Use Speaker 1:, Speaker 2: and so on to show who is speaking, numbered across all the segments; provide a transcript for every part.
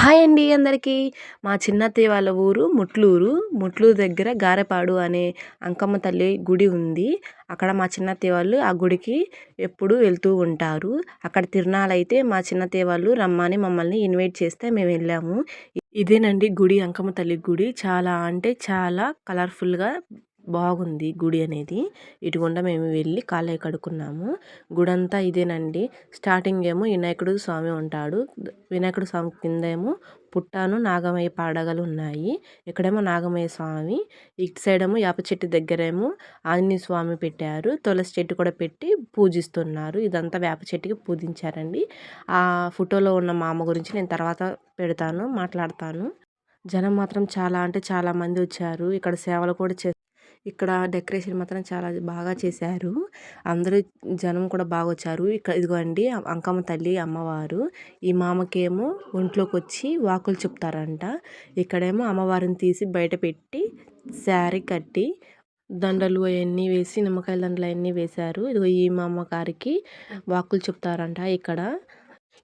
Speaker 1: Hi అండి అందరికీ. మా చిన్నత్తయ్య వాళ్ళ ఊరు ముట్లూరు. ముట్లూరు దగ్గర గారెపాడు అనే అంకమ్మ తల్లి గుడి ఉంది. అక్కడ మా చిన్నత్తయ్య వాళ్ళు ఆ గుడికి ఎప్పుడూ వెళ్తూ ఉంటారు. అక్కడ తిరునాళ్ళైతే మా చిన్నత్తయ్య వాళ్ళు రమ్మని మమ్మల్ని ఇన్వైట్ చేస్తే మేము వెళ్ళాము. ఇదేనండి గుడి, అంకమ్మ తల్లి గుడి. చాలా అంటే చాలా కలర్ఫుల్‌గా బాగుంది గుడి అనేది. ఇటు గుండా మేము వెళ్ళి కాళ్ళయి కడుక్కున్నాము. గుడంతా ఇదేనండి. స్టార్టింగ్ ఏమో వినాయకుడు స్వామి ఉంటాడు. వినాయకుడు స్వామి కిందేమో పుట్టాను నాగమయ్య పాడగలు ఉన్నాయి. ఇక్కడేమో నాగమయ్య స్వామి, ఇటు సైడేమో యాప చెట్టు దగ్గరేమో ఆంజనేయ స్వామి పెట్టారు. తులసి చెట్టు కూడా పెట్టి పూజిస్తున్నారు. ఇదంతా వేప చెట్టుకి పూజించారండి. ఆ ఫోటోలో ఉన్న మా అమ్మ గురించి నేను తర్వాత పెడతాను, మాట్లాడతాను. జనం మాత్రం చాలా అంటే చాలా మంది వచ్చారు. ఇక్కడ సేవలు కూడా ఇక్కడ డెకరేషన్ మాత్రం చాలా బాగా చేశారు. అందరూ జనం కూడా బాగా వచ్చారు. ఇదిగోండి అంకమ్మ తల్లి అమ్మవారు. ఈ మామకేమో ఒంట్లోకి వచ్చి వాకులు చెప్తారంట. ఇక్కడేమో అమ్మవారిని తీసి బయట పెట్టి శారీ కట్టి దండలు అవన్నీ వేసి నిమ్మకాయల దండలు అవన్నీ వేశారు. ఇదిగో ఈ మా అమ్మగారికి వాకులు చెప్తారంట ఇక్కడ.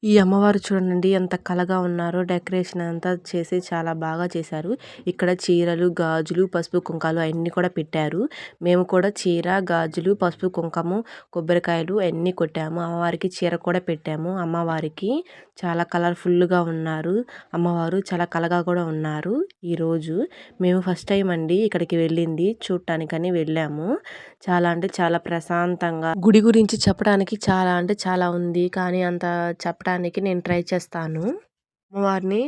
Speaker 1: ఈ అమ్మవారు చూడండి ఎంత కళగా ఉన్నారో. డెకరేషన్ అంతా చేసి చాలా బాగా చేశారు. ఇక్కడ చీరలు, గాజులు, పసుపు కుంకాలు అన్నీ కూడా పెట్టారు. మేము కూడా చీర, గాజులు, పసుపు కుంకము, కొబ్బరికాయలు అన్నీ కొట్టాము. అమ్మవారికి చీర కూడా పెట్టాము. అమ్మవారికి చాలా కలర్ఫుల్గా ఉన్నారు. అమ్మవారు చాలా కళగా కూడా ఉన్నారు. ఈరోజు మేము ఫస్ట్ టైం అండి ఇక్కడికి వెళ్ళింది, చూడటానికని వెళ్ళాము. చాలా అంటే చాలా ప్రశాంతంగా. గుడి గురించి చెప్పడానికి చాలా అంటే చాలా ఉంది, కానీ అంత చెప్పడానికి నేను ట్రై చేస్తాను. అమ్మవారిని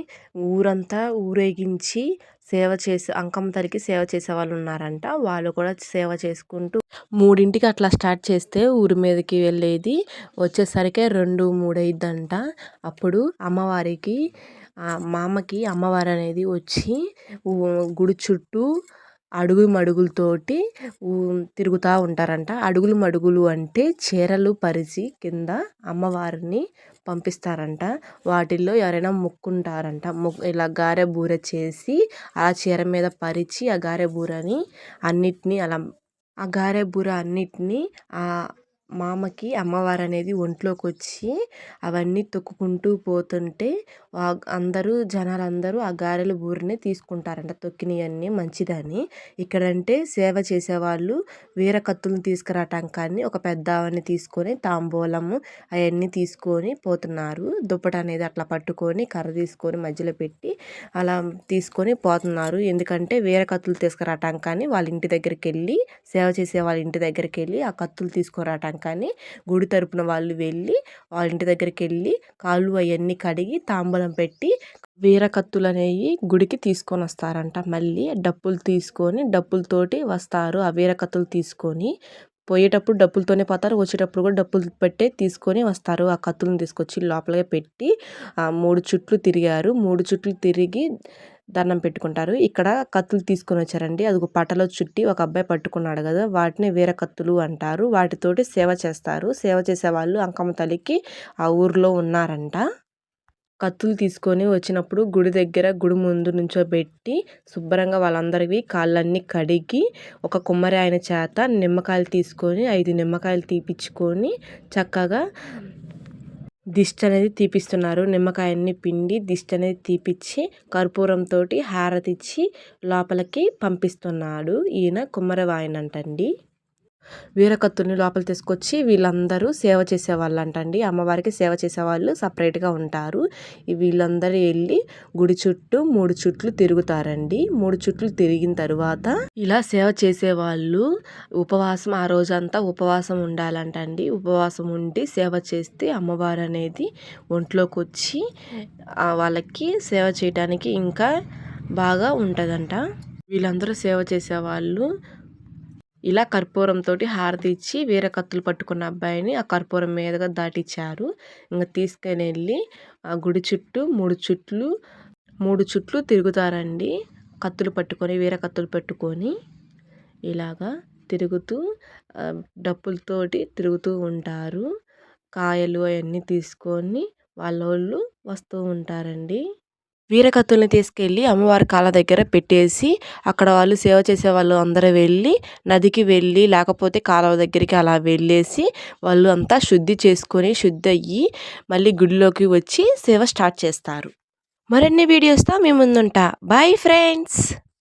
Speaker 1: ఊరంతా ఊరేగించి సేవ చేసి అంకమ్మ తల్లికి సేవ చేసే వాళ్ళు ఉన్నారంట. వాళ్ళు కూడా సేవ చేసుకుంటూ 3ంటికి అట్లా స్టార్ట్ చేస్తే ఊరి మీదకి వెళ్ళేది వచ్చేసరికి 2, 3 అయిద్దంట. అప్పుడు అమ్మవారికి మా అమ్మకి అమ్మవారు అనేది వచ్చి గుడి చుట్టూ అడుగు మడుగులతోటి తిరుగుతూ ఉంటారంట. అడుగులు మడుగులు అంటే చీరలు పరిచి కింద అమ్మవారిని పంపిస్తారంట. వాటిల్లో ఎవరైనా మొక్కుంటారంట. ఇలా గారె బూరె చేసి ఆ చీర మీద పరిచి ఆ గారె బూరని అన్నిటినీ అలా ఆ గారె బూర అన్నిటినీ మామకి అమ్మవారు అనేది ఒంట్లోకి వచ్చి అవన్నీ తొక్కుకుంటూ పోతుంటే జనాలందరూ ఆ గారెల బూరిని తీసుకుంటారంట. తొక్కినవన్నీ మంచిదని. ఇక్కడంటే సేవ చేసేవాళ్ళు వీర కత్తులను తీసుకురావటానికి కానీ ఒక పెద్ద ఆవని తీసుకొని తాంబూలము అవన్నీ తీసుకొని పోతున్నారు. దుప్పట అనేది అట్లా పట్టుకొని కర్ర తీసుకొని మధ్యలో పెట్టి అలా తీసుకొని పోతున్నారు. ఎందుకంటే వీర కత్తులు తీసుకురావటానికి కానీ వాళ్ళ ఇంటి దగ్గరికి వెళ్ళి సేవ చేసే వాళ్ళ ఇంటి దగ్గరికి వెళ్ళి ఆ కత్తులు తీసుకురావటానికి కానీ గుడి తరపున వాళ్ళు వెళ్ళి వాళ్ళ ఇంటి దగ్గరికి వెళ్ళి కాళ్ళు అవన్నీ కడిగి తాంబూలం పెట్టి వీర కత్తులు అనేవి గుడికి తీసుకొని వస్తారంట. మళ్ళీ డప్పులు తీసుకొని డప్పులతోటి వస్తారు. ఆ వీర కత్తులు తీసుకొని పోయేటప్పుడు డప్పులతోనే పోతారు, వచ్చేటప్పుడు కూడా డప్పులు పెట్టే తీసుకొని వస్తారు. ఆ కత్తులను తీసుకొచ్చి లోపలే పెట్టి 3 చుట్లు తిరిగారు. 3 చుట్లు తిరిగి దండం పెట్టుకుంటారు. ఇక్కడ కత్తులు తీసుకొని వచ్చారండి. అది ఒక పటలో చుట్టి ఒక అబ్బాయి పట్టుకున్నాడు కదా, వాటిని వీర కత్తులు అంటారు. వాటితోటి సేవ చేస్తారు. సేవ చేసే వాళ్ళు అంకమ్మ తల్లికి ఆ ఊర్లో ఉన్నారంట. కత్తులు తీసుకొని వచ్చినప్పుడు గుడి దగ్గర గుడి ముందు నుంచోబెట్టి శుభ్రంగా వాళ్ళందరివి కాళ్ళన్నీ కడిగి ఒక కుమ్మరి ఆయన చేత నిమ్మకాయలు తీసుకొని 5 నిమ్మకాయలు తీపిచ్చుకొని చక్కగా దిష్టి అనేది తీపిస్తున్నారు. నిమ్మకాయన్ని పిండి దిష్టి అనేది తీపిచ్చి కర్పూరంతో హారతిచ్చి లోపలికి పంపిస్తున్నాడు. ఈయన కుమ్మరవాయనంటండి. వీరకత్తుల్ని లోపల తీసుకొచ్చి వీళ్ళందరూ సేవ చేసేవాళ్ళు అంటండి. అమ్మవారికి సేవ చేసేవాళ్ళు సపరేట్గా ఉంటారు. వీళ్ళందరూ వెళ్ళి గుడి చుట్టూ 3 చుట్లు తిరుగుతారండి. 3 చుట్లు తిరిగిన తర్వాత ఇలా సేవ చేసేవాళ్ళు ఉపవాసం ఆ రోజంతా ఉపవాసం ఉండాలంటండి. ఉపవాసం ఉండి సేవ చేస్తే అమ్మవారు అనేది ఒంట్లోకి వచ్చి వాళ్ళకి సేవ చేయడానికి ఇంకా బాగా ఉంటుందంట. వీళ్ళందరూ సేవ చేసేవాళ్ళు ఇలా కర్పూరంతో హారతి ఇచ్చి వీర కత్తులు పట్టుకున్న అబ్బాయిని ఆ కర్పూరం మీదుగా దాటిచ్చారు. ఇంకా తీసుకొని వెళ్ళి ఆ గుడి చుట్టూ 3 చుట్లు తిరుగుతారండి. కత్తులు పట్టుకొని వీర కత్తులు పెట్టుకొని ఇలాగా తిరుగుతూ డప్పులతోటి తిరుగుతూ ఉంటారు. కాయలు అవన్నీ తీసుకొని వాళ్ళోళ్ళు వస్తూ ఉంటారండి. వీరకత్తుల్ని తీసుకెళ్ళి అమ్మవారి కాళ్ళ దగ్గర పెట్టేసి అక్కడ వాళ్ళు సేవ చేసే వాళ్ళు అందరూ వెళ్ళి నదికి వెళ్ళి లేకపోతే కాలువ దగ్గరికి అలా వెళ్ళేసి వాళ్ళు అంతా శుద్ధి చేసుకొని శుద్ధి అయ్యి మళ్ళీ గుడిలోకి వచ్చి సేవ స్టార్ట్ చేస్తారు. మరిన్ని వీడియోస్తో మీ ముందుంటా. Bye friends.